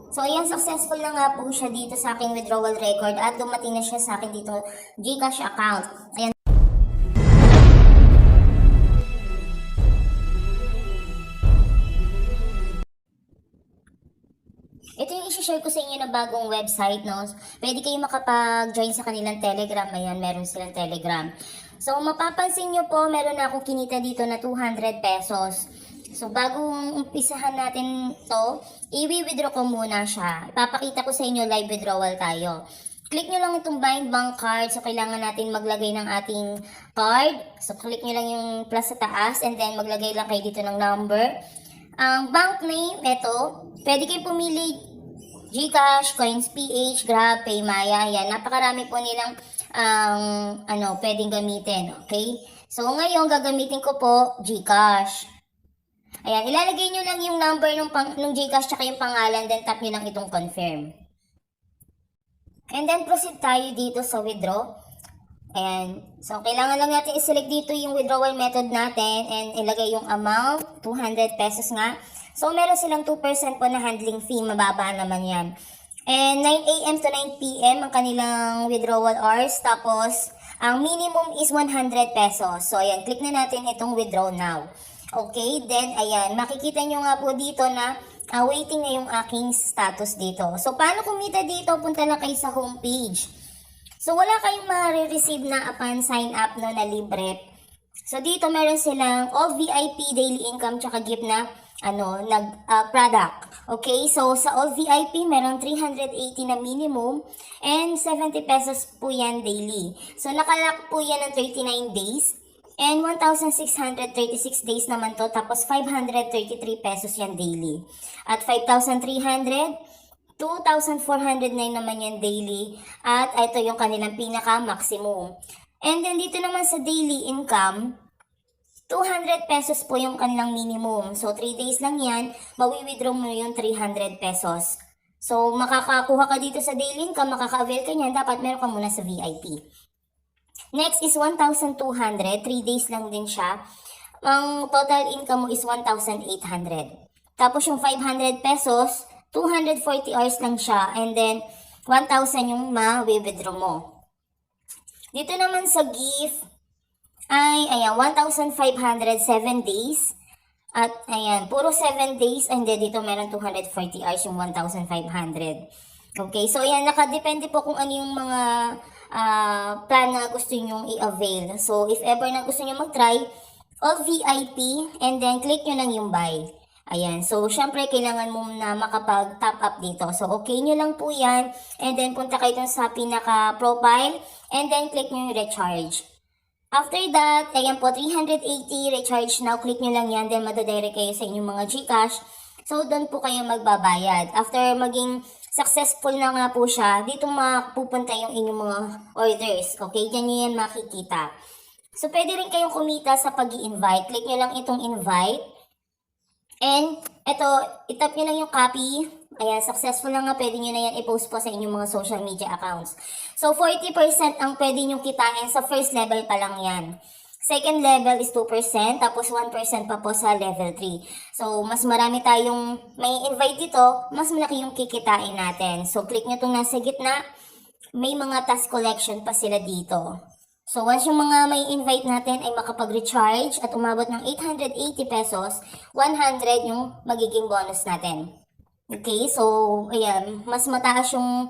So, ayan, successful na nga po siya dito sa aking withdrawal record at dumating na siya sa akin dito GCash account. Ayan. Ito yung isi-share ko sa inyo na bagong website, no? Pwede kayong makapag-join sa kanilang Telegram. Ayan, meron silang Telegram. So, mapapansin nyo po, meron na akong kinita dito na 200 pesos. So, bagong umpisahan natin to, i-withdraw ko muna siya. Ipapakita ko sa inyo, live withdrawal tayo. Click nyo lang itong bind bank card. So, kailangan natin maglagay ng ating card. So, click nyo lang yung plus sa taas and then maglagay lang kayo dito ng number. Ang bank name, ito, pwede kayo pumili GCash, CoinsPH, Grab, Paymaya, yan. Napakarami po nilang pwedeng gamitin, okay? So, ngayon, gagamitin ko po GCash. Ayan, ilalagay nyo lang yung number ng GCash tsaka yung pangalan, then tap nyo lang itong confirm. And then, proceed tayo dito sa withdraw. Ayan. So, kailangan lang natin i-select dito yung withdrawal method natin and ilagay yung amount, 200 pesos nga. So, meron silang 2% po na handling fee. Mababa naman yan. And 9 a.m. to 9 p.m. ang kanilang withdrawal hours. Tapos, ang minimum is 100 pesos. So, ayan. Click na natin itong withdraw now. Okay. Then, ayan. Makikita nyo nga po dito na waiting na yung aking status dito. So, paano kumita dito? Punta lang kayo sa homepage. So, wala kayong ma-receive na upon sign up no, na libre. So, dito meron silang all VIP daily income tsaka gift na product. Okay? So, sa all VIP, meron 380 na minimum and 70 pesos po yan daily. So, nakalock po yan ng 39 days and 1,636 days naman to. Tapos, 533 pesos yan daily. At 5,300 2,409 naman yan daily. At ito yung kanilang pinaka-maximum. And then dito naman sa daily income, 200 pesos po yung kanilang minimum. So 3 days lang yan, mawi-withdraw mo yung 300 pesos. So makakakuha ka dito sa daily income, makaka-avail ka niyan, dapat meron ka muna sa VIP. Next is 1,200, 3 days lang din siya. Ang total income mo is 1,800. Tapos yung 500 pesos, 240 hours lang siya and then 1,000 yung ma-withdraw mo. Dito naman sa gift ay ayan 1,507 days at ayan puro 7 days and then dito meron 240 hours yung 1,500. Okay, so ayan nakadepende po kung ano yung mga plan na gusto nyo i-avail. So if ever na gusto nyo mag-try, all VIP and then click nyo lang yung buy. Ayan. So, syempre, kailangan mo na makapag-top up dito. So, okay nyo lang po yan. And then, punta kayo dun sa pinaka-profile. And then, click nyo yung recharge. After that, ayan po, 380 recharge now. Click nyo lang yan. Then, madadirect kayo sa inyong mga GCash. So, doon po kayo magbabayad. After maging successful na nga po siya, dito mapupunta yung inyong mga orders. Okay? Diyan nyo yan makikita. So, pwede rin kayong kumita sa pag-i-invite. Click nyo lang itong invite. And, ito, itap nyo lang yung copy. Ayan, successful na nga. Pwede nyo na yan i-post po sa inyong mga social media accounts. So, 40% ang pwede nyo kitain sa first level pa lang yan. Second level is 2%, tapos 1% pa po sa level 3. So, mas marami tayong may invite dito, mas malaki yung kikitain natin. So, click nyo itong nasa gitna. May mga task collection pa sila dito. So, once yung mga may invite natin ay makapag-recharge at umabot ng 880 pesos, 100 yung magiging bonus natin. Okay, so, ayan, mas mataas yung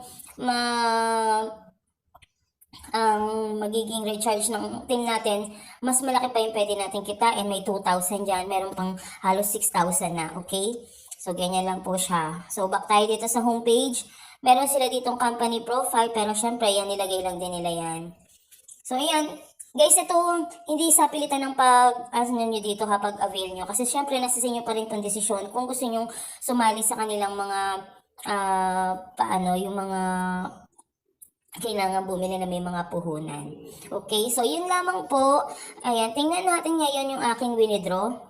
magiging recharge ng team natin, mas malaki pa yung pwede natin kitain. May 2,000 dyan, meron pang halos 6,000 na, okay? So, ganyan lang po siya. So, back tayo dito sa homepage. Meron sila ditong company profile, pero syempre, yan, nilagay lang din nila yan. So, ayan. Guys, ito, hindi sa pilitan ng nyo dito kapag avail nyo. Kasi, syempre, nasa sa inyo pa rin itong desisyon. Kung gusto nyo sumali sa kanilang mga, yung mga kailangan bumili na may mga puhunan. Okay, so, yun lamang po. Ayan, tingnan natin ngayon yung aking withdraw.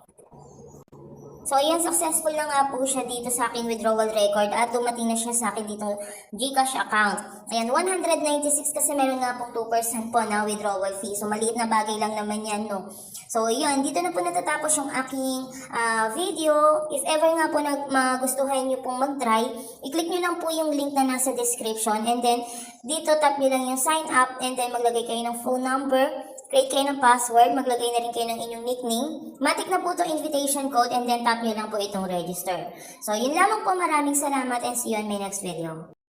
So, ayan, successful na nga po siya dito sa aking withdrawal record at dumating na siya sa akin dito GCash account. Ayan, 196 kasi meron nga pong 2% po na withdrawal fee. So, maliit na bagay lang naman yan, no? So, yun, dito na po natatapos yung aking video. If ever nga po magustuhan nyo pong mag-try, i-click nyo lang po yung link na nasa description and then dito tap nyo lang yung sign up and then maglagay kayo ng phone number, create kayo ng password, maglagay na rin kayo ng inyong nickname. Matik na po itong invitation code and then tap nyo lang po itong register. So, yun lamang po. Maraming salamat and see you on my next video.